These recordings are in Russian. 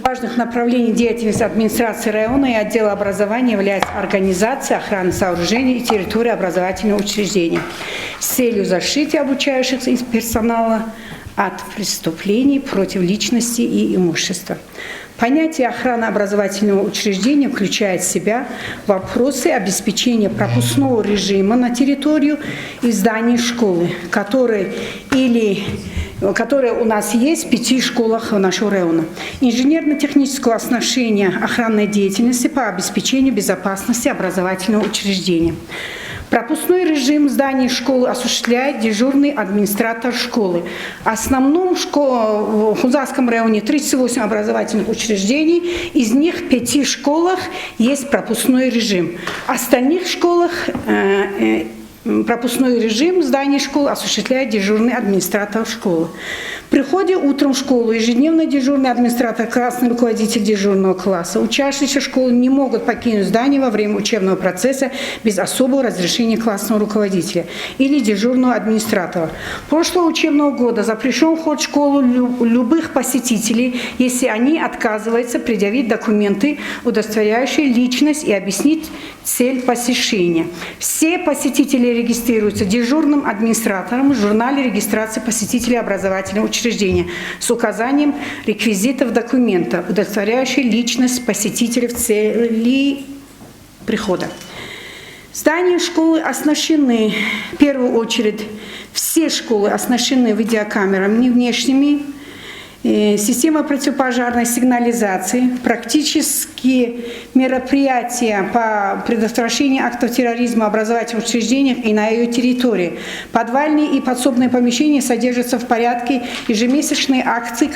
важных направлений деятельности администрации района и отдела образования является организация охраны сооружений и территории образовательного учреждения с целью защиты обучающихся и персонала от преступлений против личности и имущества. Понятие охраны образовательного учреждения включает в себя вопросы обеспечения пропускного режима на территорию и зданий школы, которые у нас есть в 5 школах нашего района. Инженерно-технического оснащения охранной деятельности по обеспечению безопасности образовательного учреждения. Пропускной режим зданий школы осуществляет дежурный администратор школы. В основном в Хунзарском районе 38 образовательных учреждений, из них в 5 школах есть пропускной режим. В остальных школах пропускной режим зданий школ осуществляет дежурный администратор школы. При приходе утром в школу ежедневно дежурный администратор, классный руководитель дежурного класса, учащиеся школы не могут покинуть здание во время учебного процесса без особого разрешения классного руководителя или дежурного администратора. Прошлого учебного года запрещен вход в школу любых посетителей, если они отказываются предъявить документы, удостоверяющие личность и объяснить цель посещения. Все посетители регистрируются дежурным администратором в журнале регистрации посетителей образовательного учреждения с указанием реквизитов документа, удостоверяющих личность посетителя в цели прихода. Здания школы оснащены, в первую очередь, все школы оснащены видеокамерами внешними, система противопожарной сигнализации, практические мероприятия по предотвращению актов терроризма в образовательных учреждениях и на ее территории. Подвальные и подсобные помещения содержатся в порядке ежемесячной акции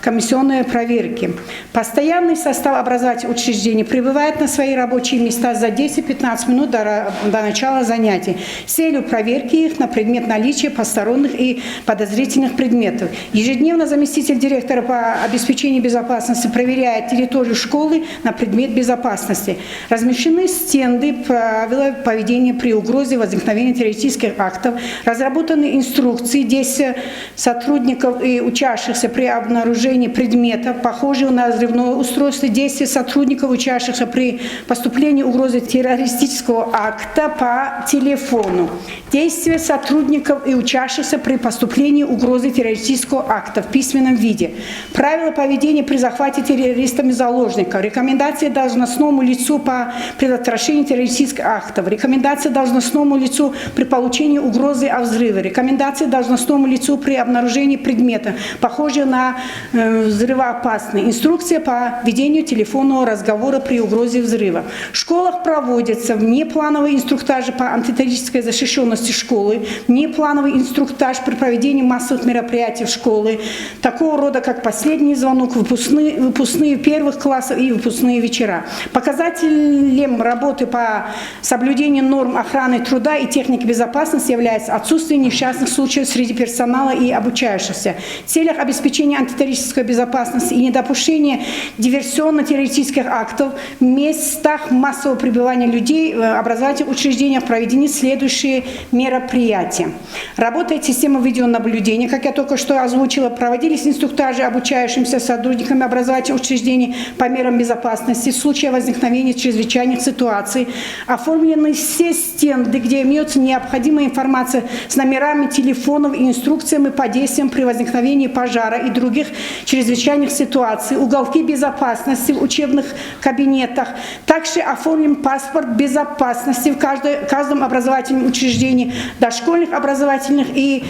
комиссионной проверки. Постоянный состав образовательных учреждений прибывает на свои рабочие места за 10-15 минут до начала занятий с целью проверки их на предмет наличия посторонних и подозрительных предметов. Ежедневно заместитель директора по обеспечению безопасности проверяет территорию школы на предмет безопасности. Размещены стенды правила поведения при угрозе возникновения террористических актов, разработаны инструкции действия сотрудников и учащихся при обнаружении предметов, похожих на взрывное устройство, действия сотрудников, учащихся при поступлении угрозы террористического акта по телефону, действия сотрудников и учащихся при поступлении угрозы террористического акта в письменном виде, правила поведения при захвате террористами заложников, рекомендации должностному лицу по предотвращению террористических актов, рекомендации должностному лицу при получении угрозы о взрыве, рекомендации должностному лицу при обнаружении предмета, похожего на взрывоопасный, инструкция по ведению телефонного разговора при угрозе взрыва. В школах проводятся внеплановые инструктажи по антитеррористической защищенности школы, внеплановый инструктаж при проведении массовых мероприятий в школе, такого рода, как последний звонок, выпускные первых классов и выпускные вечера. Показателем работы по соблюдению норм охраны труда и техники безопасности является отсутствие несчастных случаев среди персонала и обучающихся. В целях обеспечения антитеррористической безопасности и недопущения диверсионно-террористических актов в местах массового пребывания людей в образовательных учреждениях проведены следующие мероприятия. Работает система видеонаблюдения, как я только что озвучила, проводились инструктажи обучающимся сотрудниками образовательных учреждений по мерам безопасности в случае возникновения чрезвычайных ситуаций. Оформлены все стенды, где имеется необходимая информация с номерами телефонов и инструкциями по действиям при возникновении пожара и других чрезвычайных ситуаций. Уголки безопасности в учебных кабинетах. Также оформлен паспорт безопасности в каждом образовательном учреждении, дошкольных образовательных и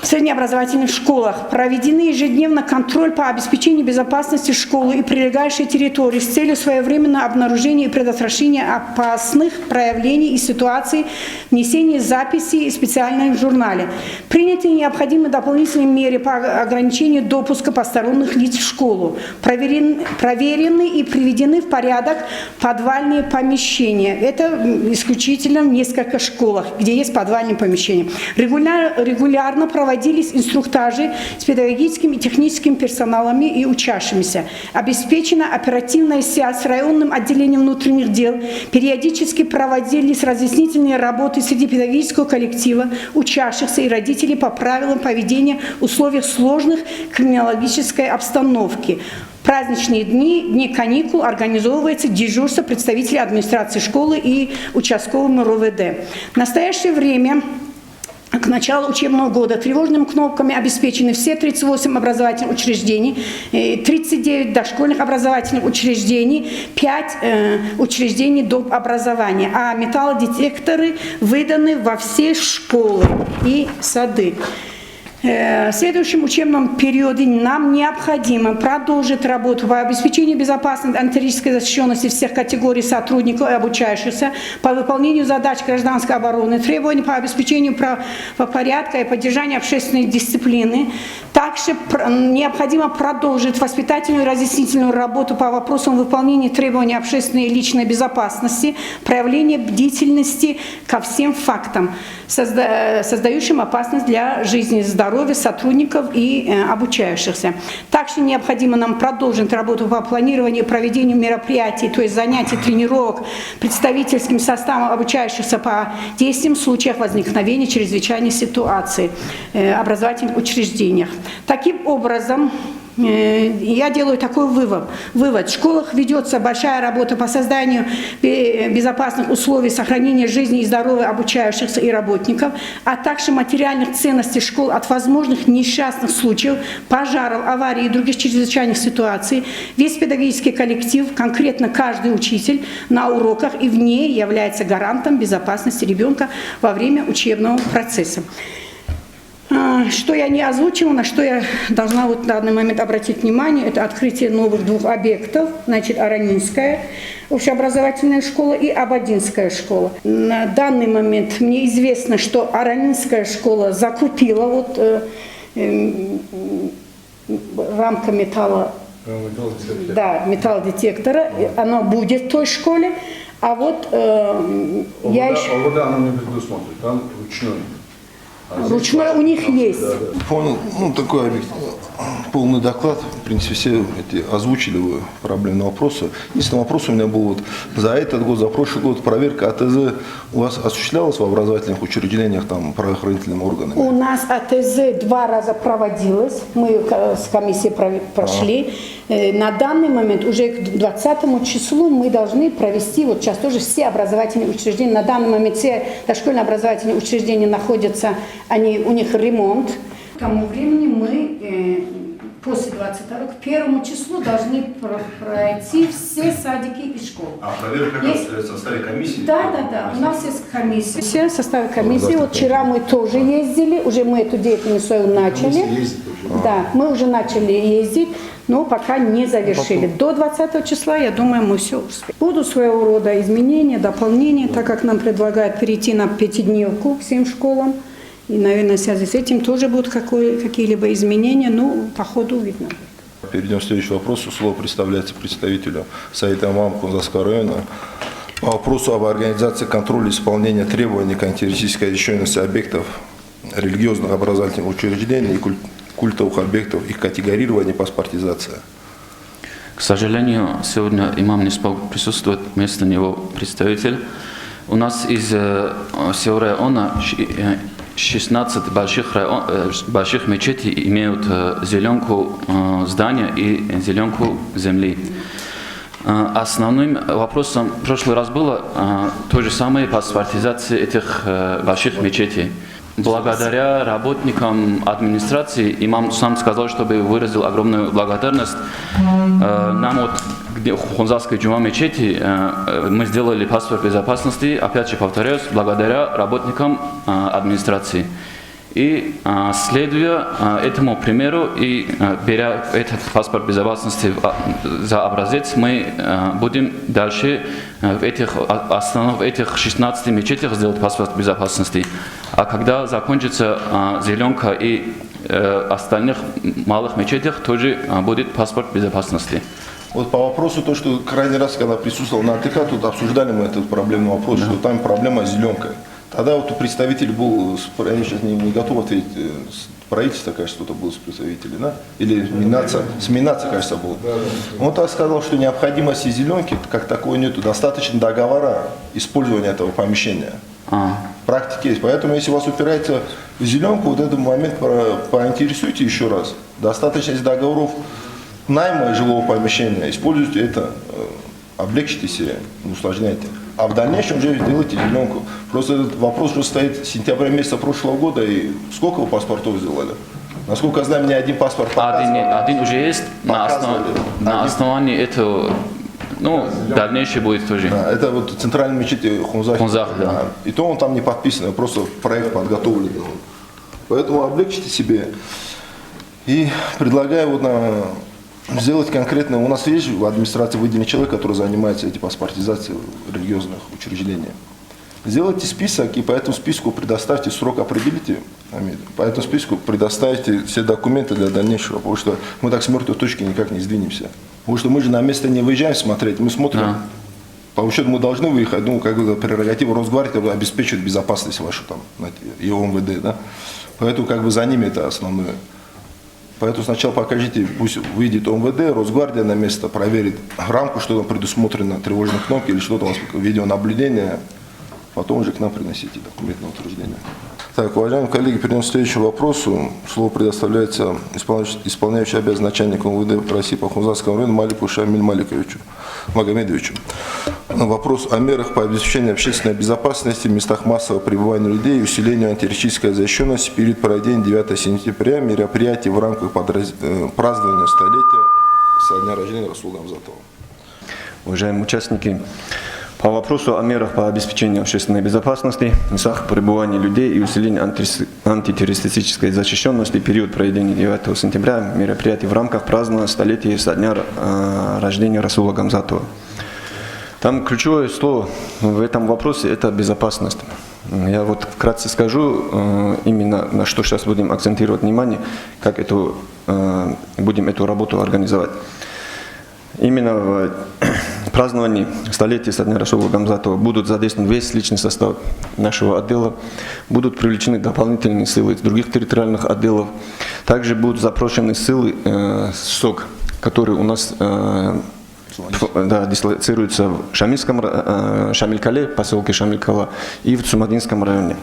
в среднеобразовательных школах. Проведены ежедневно контроль по обеспечению безопасности школы и прилегающей территории с целью своевременного обнаружения и предотвращения опасных проявлений и ситуаций, внесения записей в специальном журнале. Приняты необходимые дополнительные меры по ограничению допуска посторонних лиц в школу. Проверены и приведены в порядок подвальные помещения. Это исключительно в нескольких школах, где есть подвальные помещения. Регулярно проводятся проводились инструктажи с педагогическим и техническим персоналами и учащимися. Обеспечена оперативная связь с районным отделением внутренних дел. Периодически проводились разъяснительные работы среди педагогического коллектива, учащихся и родителей по правилам поведения в условиях сложных криминологической обстановки. В праздничные дни, дни каникул организовывается дежурство представителей администрации школы и участковым РОВД. В настоящее время, к началу учебного года, тревожными кнопками обеспечены все 38 образовательных учреждений, 39 дошкольных образовательных учреждений, 5 учреждений доп. Образования, а металлодетекторы выданы во все школы и сады. В следующем учебном периоде нам необходимо продолжить работу по обеспечению безопасной антитеррористической защищенности всех категорий сотрудников и обучающихся, по выполнению задач гражданской обороны, требований по обеспечению правопорядка и поддержанию общественной дисциплины. Также необходимо продолжить воспитательную и разъяснительную работу по вопросам выполнения требований общественной и личной безопасности, проявления бдительности ко всем фактам, создающим опасность для жизни и здоровья сотрудников и обучающихся. Также необходимо нам продолжить работу по планированию и проведению мероприятий, то есть занятий, тренировок представительским составом обучающихся по действиям в случаях возникновения чрезвычайной ситуации в образовательных учреждениях. Таким образом, я делаю такой вывод. В школах ведется большая работа по созданию безопасных условий сохранения жизни и здоровья обучающихся и работников, а также материальных ценностей школ от возможных несчастных случаев, пожаров, аварий и других чрезвычайных ситуаций. Весь педагогический коллектив, конкретно каждый учитель на уроках и вне является гарантом безопасности ребенка во время учебного процесса. Что я не озвучила, на что я должна вот в данный момент обратить внимание, это открытие новых 2 объектов, значит, Аранинская общеобразовательная школа и Абадинская школа. На данный момент мне известно, что Аранинская школа закупила вот рамка металлодетектора, она будет в той школе, а вот я еще... ОВД она не предусмотрит, там ручной. Ручной у них есть. Понял. Ну, такой полный доклад. В принципе, все эти озвучили вы проблемные вопросы. Единственный вопрос у меня был вот за этот год, за прошлый год проверка АТЗ у вас осуществлялась в образовательных учреждениях, там, правоохранительными органами? У нас АТЗ 2 раза проводилось. Мы с комиссией прошли. На данный момент уже к 20 числу мы должны провести, вот сейчас тоже все образовательные учреждения, на данный момент все дошкольные образовательные учреждения находятся, у них ремонт. К тому времени мы после 22 к 1 числу должны пройти все садики и школы. А проверка в составе комиссии? Да. У нас есть комиссия. Все в составе комиссии. Вот вчера мы тоже ездили, уже мы эту деятельность свою начали. Да, мы уже начали ездить, но пока не завершили. До 20 числа, я думаю, мы все успеем. Будут своего рода изменения, дополнения, так как нам предлагают перейти на 5-дневку всем школам. И, наверное, в связи с этим тоже будут какие-либо изменения, но по ходу видно. Перейдем к следующему вопросу. Слово представляется представителю Совета МАМ Кунзасского района по вопросу об организации контроля исполнения требований к антитеррористической защищенности объектов религиозных образовательных учреждений и культовых объектов, их категорирования и паспортизация. К сожалению, сегодня имам не смог присутствовать, вместо него представитель. У нас из всего района 16 больших мечетей имеют зеленку здания и зеленку земли. Основным вопросом в прошлый раз было то же самое паспортизация этих больших мечетей. Благодаря работникам администрации имам сам сказал, чтобы выразил огромную благодарность. Нам вот в Хунзасской джума мечети мы сделали паспорт безопасности, опять же повторяюсь, благодаря работникам администрации. И следуя этому примеру и беря этот паспорт безопасности за образец, мы будем дальше в этих 16 мечетях сделать паспорт безопасности. А когда закончится зеленка и остальных малых мечетях, тоже будет паспорт безопасности. Вот по вопросу, то, что крайний раз, когда присутствовал на АТК, тут обсуждали мы этот проблемный вопрос, что там проблема с зеленкой. Тогда вот представитель был, я сейчас не готов ответить, правительство, кажется, что-то было с представителем, да? Или Минация, кажется, было. Он так сказал, что необходимости зеленки как такой нету, достаточно договора использования этого помещения. Практики есть. Поэтому, если вас упирается в зеленку, вот этот момент поинтересуйте еще раз. Достаточно из договоров найма жилого помещения, используйте это, облегчите себе, не усложняйте. А в дальнейшем уже сделайте зеленку. Просто этот вопрос уже стоит с сентября месяца прошлого года, и сколько вы паспортов сделали? Насколько я знаю, мне один паспорт показывали. Один уже есть, на основании этого, ну, дальнейшее будет тоже. Да, это вот центральный мечеть Хунзах. Да. И то он там не подписан, просто проект подготовлен. Поэтому облегчите себе. И предлагаю вот сделать конкретно, у нас есть в администрации выделенный человек, который занимается этим паспортизацией религиозных учреждений. Сделайте список и по этому списку предоставьте, срок определите, по этому списку предоставьте все документы для дальнейшего, потому что мы так с мертвой точки никак не сдвинемся. Потому что мы же на место не выезжаем смотреть, мы смотрим, по счету мы должны выехать, ну, как бы прерогатива Росгвардии обеспечивает безопасность вашу там, и ОМВД, да. Поэтому как бы за ними это основное. Поэтому сначала покажите, пусть выйдет ОМВД, Росгвардия на место, проверит рамку, что там предусмотрено, тревожные кнопки или что-то у вас, видеонаблюдение, потом уже к нам приносите документ на утверждение. Так, уважаемые коллеги, перейдем к следующему вопросу. Слово предоставляется исполняющий обязанности начальника МВД России по Хунзарскому району Малику Шамиль Магомедовичу. Вопрос о мерах по обеспечению общественной безопасности в местах массового пребывания людей и усилению антитеррористической защищенности в период проведения 9 сентября мероприятий в рамках празднования столетия со дня рождения Расула Гамзатова. Уважаемые участники, по вопросу о мерах по обеспечению общественной безопасности в местах пребывания людей и усилению антитеррористической защищенности в период проведения 9 сентября мероприятий в рамках празднования столетия со дня рождения Расула Гамзатова. Там ключевое слово в этом вопросе – это безопасность. Я вот вкратце скажу именно на что сейчас будем акцентировать внимание, как будем эту работу организовать. Именно в праздновании столетия со дня Расула Гамзатова будут задействован весь личный состав нашего отдела, будут привлечены дополнительные силы из других территориальных отделов, также будут запрошены силы СОК, которые у нас дислоцируются в Шамилькале, поселке Шамилькала и в Цумадинском районе.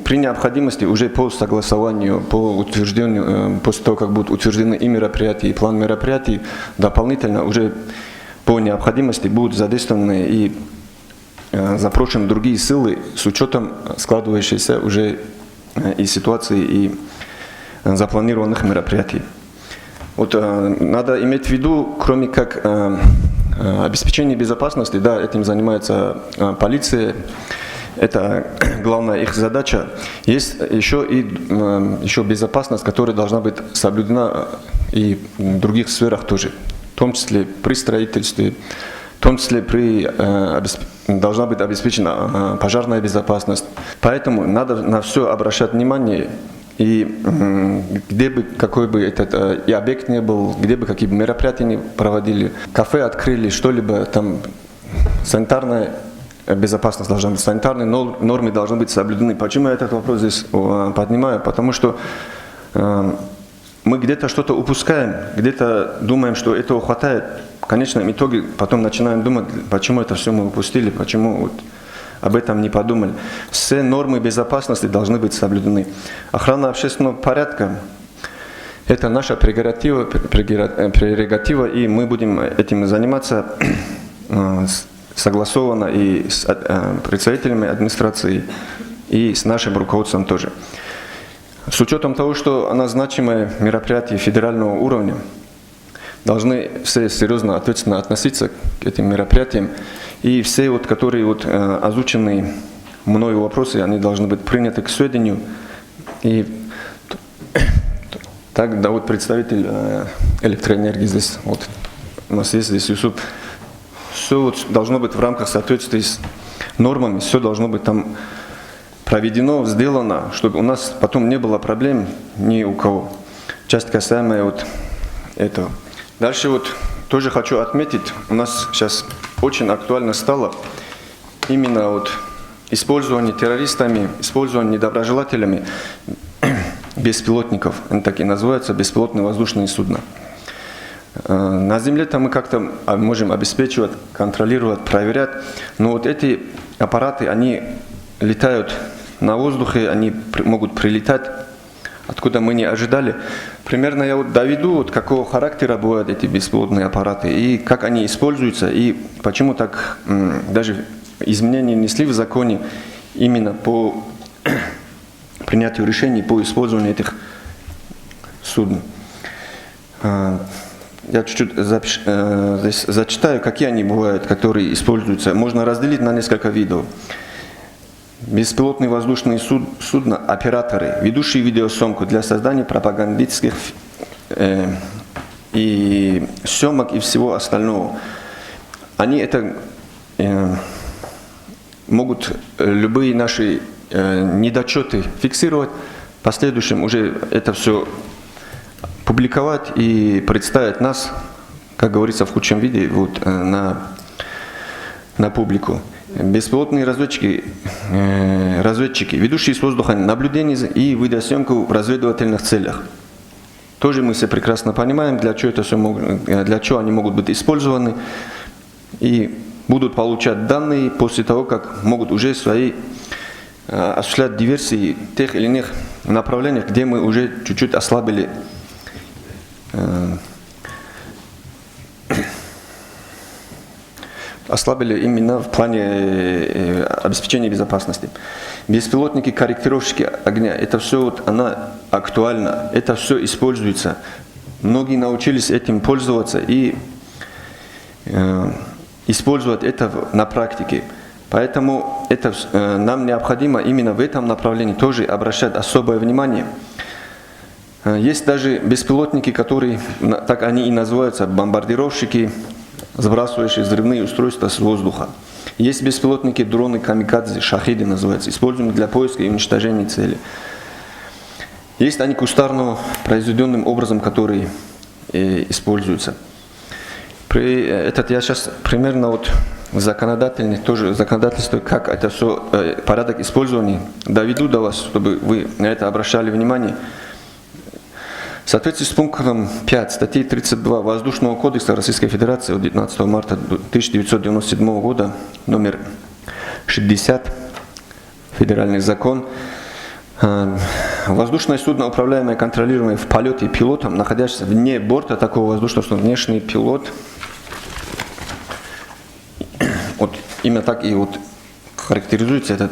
При необходимости уже по согласованию, по утверждению, после того, как будут утверждены и мероприятия, и план мероприятий, дополнительно уже по необходимости будут задействованы и запрошены другие силы с учетом складывающейся уже и ситуации, и запланированных мероприятий. Вот надо иметь в виду, кроме как обеспечения безопасности, да, этим занимается полиция. Это главная их задача. Есть еще безопасность, которая должна быть соблюдена и в других сферах тоже, в том числе при строительстве, в том числе должна быть обеспечена пожарная безопасность. Поэтому надо на все обращать внимание. И где бы какой бы этот и объект не был, где бы какие бы мероприятия не проводили, кафе открыли, что-либо там санитарная безопасность должна быть, санитарные нормы должны быть соблюдены. Почему я этот вопрос здесь поднимаю? Потому что мы где-то что-то упускаем, где-то думаем, что этого хватает. В конечном итоге потом начинаем думать, почему это все мы упустили, почему вот об этом не подумали. Все нормы безопасности должны быть соблюдены. Охрана общественного порядка – это наша прерогатива, и мы будем этим заниматься согласованно и с представителями администрации, и с нашим руководством тоже. С учетом того, что назначимые мероприятия федерального уровня, должны все серьезно, ответственно относиться к этим мероприятиям, и все, которые озвучены мною вопросы, они должны быть приняты к сведению. И так, да, вот представитель электроэнергии здесь, вот у нас есть здесь Юсуп. Все должно быть в рамках соответствия с нормами, все должно быть там проведено, сделано, чтобы у нас потом не было проблем ни у кого. Часть касаемая этого. Дальше тоже хочу отметить, у нас сейчас очень актуально стало именно использование террористами, использование недоброжелателями беспилотников, они так и называются, беспилотные воздушные судна. На земле-то мы как-то можем обеспечивать, контролировать, проверять, но вот эти аппараты, они летают на воздухе, они могут прилетать, откуда мы не ожидали. Примерно я вот доведу, вот какого характера бывают эти беспилотные аппараты, и как они используются, и почему так даже изменения внесли в законе именно по принятию решений по использованию этих судн. Я чуть-чуть здесь зачитаю, какие они бывают, которые используются. Можно разделить на несколько видов. Беспилотные воздушные судна, операторы, ведущие видеосъемку для создания пропагандистских и съемок и всего остального. Они это могут любые наши недочеты фиксировать, в последующем уже это все публиковать и представить нас, как говорится, в худшем виде вот, на публику. Беспилотные разведчики, ведущие с воздуха наблюдение и видеосъемку в разведывательных целях. Тоже мы все прекрасно понимаем, для чего они могут быть использованы и будут получать данные после того, как могут уже осуществлять диверсии в тех или иных направлениях, где мы уже чуть-чуть ослабили именно в плане обеспечения безопасности. Беспилотники, корректировщики огня, это все вот, она актуальна, это все используется. Многие научились этим пользоваться и использовать это на практике. Поэтому это, нам необходимо именно в этом направлении тоже обращать особое внимание. Есть даже беспилотники, которые, так они и называются, бомбардировщики, сбрасывающие взрывные устройства с воздуха. Есть беспилотники, дроны, камикадзе, шахиды называются, используемые для поиска и уничтожения цели. Есть они кустарно произведенным образом, которые используются. Я сейчас примерно вот законодательство, как это все, порядок использования, доведу до вас, чтобы вы на это обращали внимание. В соответствии с пунктом 5 статьи 32 Воздушного кодекса Российской Федерации от 19 марта 1997 года, номер 60, федеральный закон, воздушное судно, управляемое и контролируемое в полете пилотом, находящийся вне борта такого воздушного судна, внешний пилот, вот именно так и вот характеризуется этот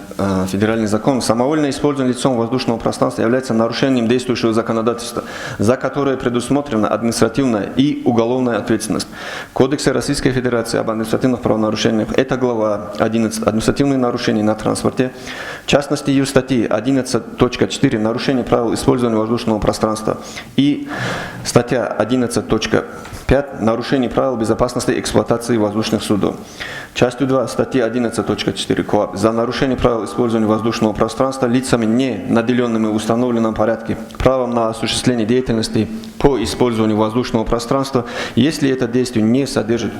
федеральный закон. Самовольное использование лицом воздушного пространства является нарушением действующего законодательства, за которое предусмотрена административная и уголовная ответственность. В Кодексе Российской Федерации об административных правонарушениях это глава 11 «Административные нарушения на транспорте». В частности, ее статьи 11.4 «Нарушение правил использования воздушного пространства» и статья 11.5 «Нарушение правил безопасности эксплуатации воздушных судов». Частью 2 статьи 11.4 КоАП за нарушение правил использования воздушного пространства лицами, не наделенными в установленном порядке правом на осуществление деятельности по использованию воздушного пространства, если это действие не содержит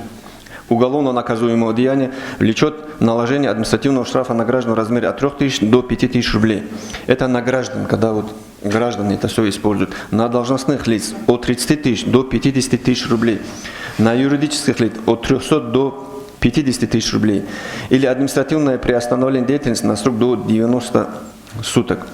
уголовно наказуемого деяния, влечет наложение административного штрафа на граждан в размере от 3000 до 5000 рублей. Это на граждан, когда вот граждане это все используют. На должностных лиц от 30 тысяч до 50 тысяч рублей. На юридических лиц от 300 до 50 тысяч рублей. Или административное приостановление деятельности на срок до 90 суток.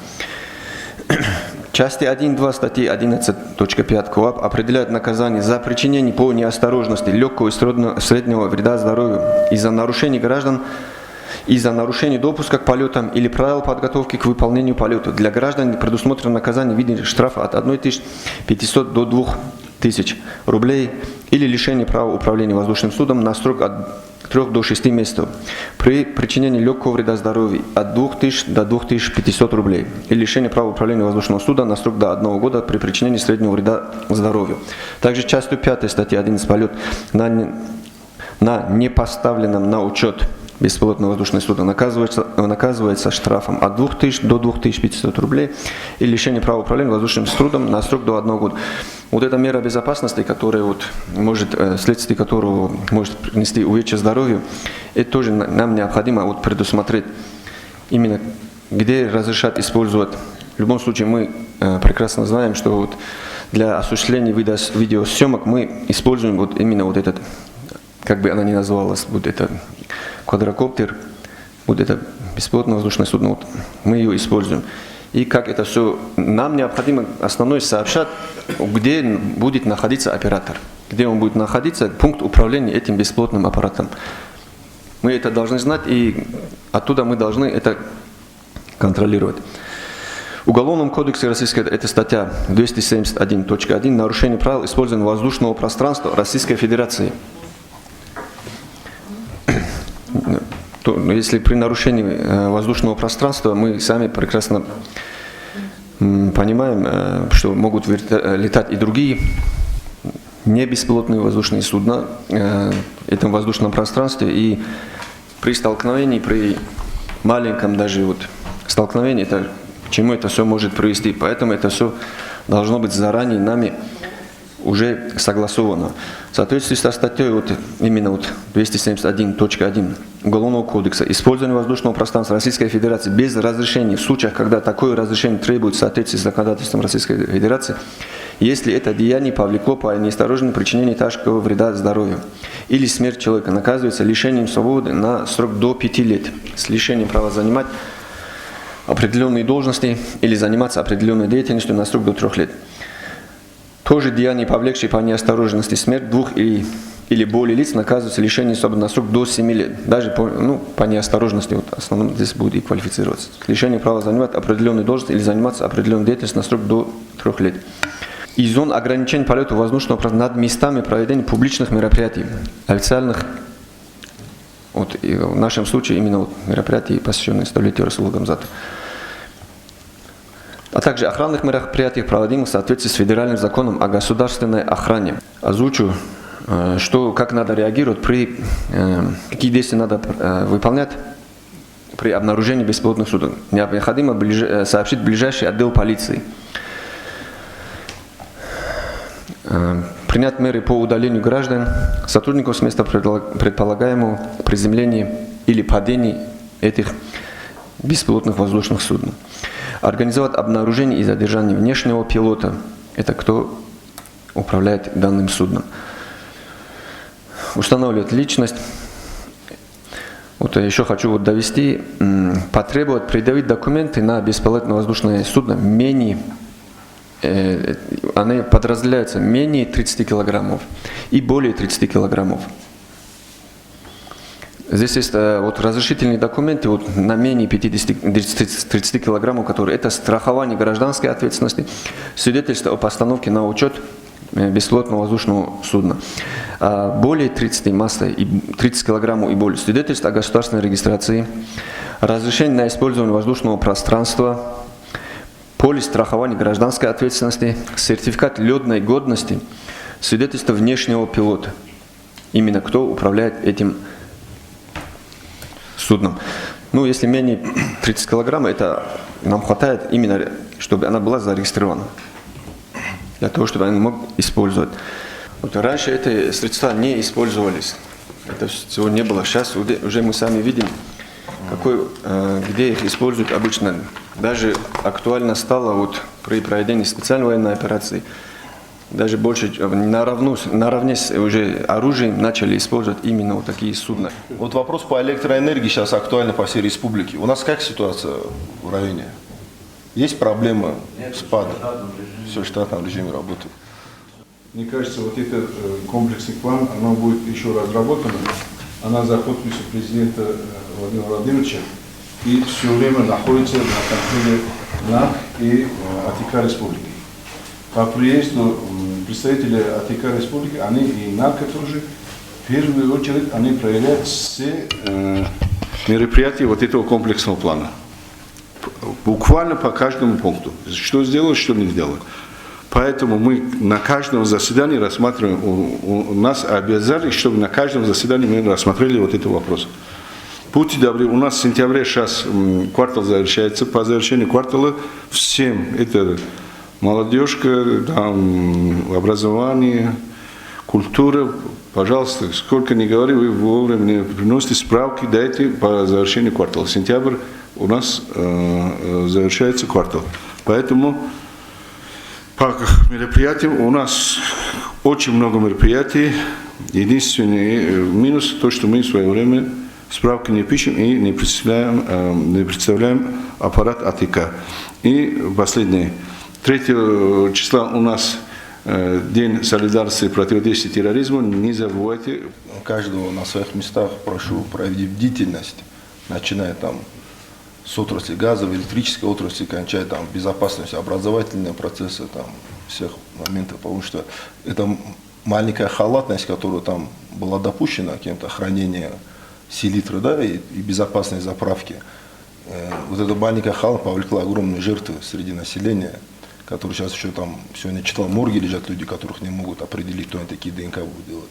Части 1.2 статьи 11.5 КоАП определяют наказание за причинение по неосторожности легкого и среднего вреда здоровью из-за нарушений граждан, из-за нарушения допуска к полетам или правил подготовки к выполнению полета. Для граждан предусмотрено наказание в виде штрафа от 1500 до 2000 рублей или лишение права управления воздушным судном на срок от 3 до 6 месяцев. При причинении легкого вреда здоровью от 2000 до 2500 рублей или лишение права управления воздушного судна на срок до 1 года при причинении среднего вреда здоровью. Также частью 5 статьи 11 полет на непоставленном на учет беспилотное воздушное судно наказывается штрафом от 2000 до 2500 рублей и лишение права управления воздушным судном на срок до 1 года. Вот эта мера безопасности, которая вследствие которого может принести увечья здоровью, это тоже нам необходимо предусмотреть. именно где разрешат использовать. В любом случае мы прекрасно знаем, что вот для осуществления видеосъемок мы используем вот именно вот этот, как бы она ни называлась, вот это квадрокоптер, вот это беспилотное воздушное судно, вот, мы ее используем. И как это все, нам необходимо основной сообщать, где будет находиться оператор, где он будет находиться, пункт управления этим беспилотным аппаратом. Мы это должны знать, и оттуда мы должны это контролировать. В Уголовном кодексе Российской, это статья 271.1, нарушение правил использования воздушного пространства Российской Федерации. Если при нарушении воздушного пространства мы сами прекрасно понимаем, что могут летать и другие не беспилотные воздушные судна в этом воздушном пространстве, и при столкновении, при маленьком даже вот столкновении, к чему это все может привести. Поэтому это все должно быть заранее нами уже согласовано. В соответствии со статьей вот, именно вот 271.1 Уголовного кодекса использование воздушного пространства Российской Федерации без разрешения в случаях, когда такое разрешение требует в соответствии с законодательством Российской Федерации, если это деяние повлекло по неосторожному причинению тяжкого вреда здоровью или смерть человека, наказывается лишением свободы на срок до 5 лет с лишением права занимать определенные должности или заниматься определенной деятельностью на срок до 3 лет. Тоже деяние, повлекшее по неосторожности смерть двух или более лиц, наказывается лишением свободы на срок до 7 лет. Даже по неосторожности, вот, в основном здесь будет и квалифицироваться. Лишение права занимать определенную должность или заниматься определенной деятельностью на срок до 3 лет. И зон ограничения полета воздушного пространства над местами проведения публичных мероприятий, официальных, вот, и в нашем случае именно вот мероприятий, посвященные столетию Расула Гамзата, а также охранных мероприятиях, проводимых в соответствии с федеральным законом о государственной охране. Озвучу, как надо реагировать, какие действия надо выполнять при обнаружении беспилотных судов. Необходимо сообщить ближайший отдел полиции. Принять меры по удалению граждан, сотрудников с места предполагаемого приземления или падения этих беспилотных воздушных судов. Организовать обнаружение и задержание внешнего пилота. Это кто управляет данным судном. Устанавливать личность. Вот еще хочу довести. Потребовать предъявить документы на беспилотное воздушное судно они подразделяются менее 30 килограммов и более 30 килограммов. Здесь есть вот разрешительные документы вот, на менее 30 килограммов, которые это страхование гражданской ответственности, свидетельство о постановке на учет беспилотного воздушного судна. Более 30 массой, 30 килограммов и более, свидетельство о государственной регистрации, разрешение на использование воздушного пространства, полис страхования гражданской ответственности, сертификат летной годности, свидетельство внешнего пилота. Именно кто управляет этим судном. Если менее 30 килограмм, это нам хватает именно, чтобы она была зарегистрирована. Для того, чтобы они могли использовать. Вот раньше эти средства не использовались. Это всего не было. Сейчас уже мы сами видим, где их используют обычно. Даже актуально стало вот при проведении специальной военной операции. Даже больше наравне с уже оружием начали использовать именно вот такие судна. Вот вопрос по электроэнергии сейчас актуальный по всей республике. У нас как ситуация в районе? Есть проблемы спада? Все в штатном режиме работает. Мне кажется, вот этот комплексный план, оно будет еще разработано. Она за подписью президента Владимира Владимировича и все время находится на контроле НАК и АТК Республики. По приезду представителей АТК Республики, они и НАК тоже, в первую очередь, они проверяют все мероприятия вот этого комплексного плана. Буквально по каждому пункту. Что сделать, что не сделать. Поэтому мы на каждом заседании рассматриваем, у нас обязали, чтобы на каждом заседании мы рассмотрели вот этот вопрос. Будьте добры, у нас в сентябре сейчас квартал завершается. По завершению квартала всем, это молодежка, там, образование, культура, пожалуйста, сколько ни говори, вы вовремя приносите справки, дайте по завершению квартала. Сентябрь у нас завершается квартал. Поэтому по мероприятиям у нас очень много мероприятий. Единственный минус то, что мы в свое время справки не пишем и не представляем аппарат АТК. И последнее. 3 числа у нас День солидарности и противодействия терроризму. Не забывайте. Каждого на своих местах прошу проявить бдительность, начиная там с отрасли газовой, электрической отрасли, кончая там безопасностью, образовательные процессы, там всех моментов, потому что это маленькая халатность, которая там была допущена, кем-то хранение селитры, да, и безопасной заправки. Вот эта маленькая халатность повлекла огромные жертвы среди населения, которые сейчас еще там, сегодня читал, морги лежат люди, которых не могут определить, кто они такие, ДНК будут делать.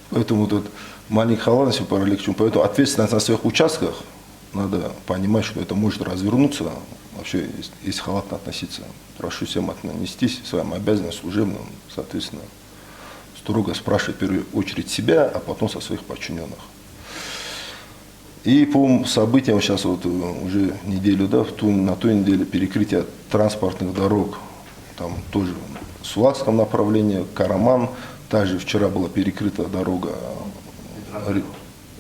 Поэтому тут маленькая халатность параллельно. Поэтому ответственность на своих участках надо понимать, что это может развернуться. Вообще, если халатно относиться, прошу всем отнестись к своим обязанностям служебным, соответственно, строго спрашивать в первую очередь себя, а потом со своих подчиненных. И по событиям сейчас вот уже неделю, да, на той неделе перекрытие транспортных дорог, там тоже в Сулакском направлении, Караман, также вчера была перекрыта дорога,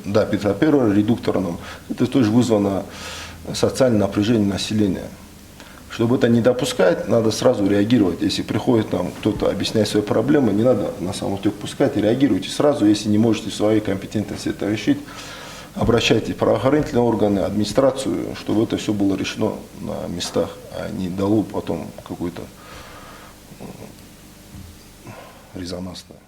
да, Петра Первого редуктором. Это тоже вызвано социальное напряжение населения. Чтобы это не допускать, надо сразу реагировать. Если приходит там кто-то объясняет свои проблемы, не надо на самотек пускать, реагируйте сразу. Если не можете в своей компетентности это решить, обращайтесь в правоохранительные органы, администрацию, чтобы это все было решено на местах, а не дало потом какой-то резонансное.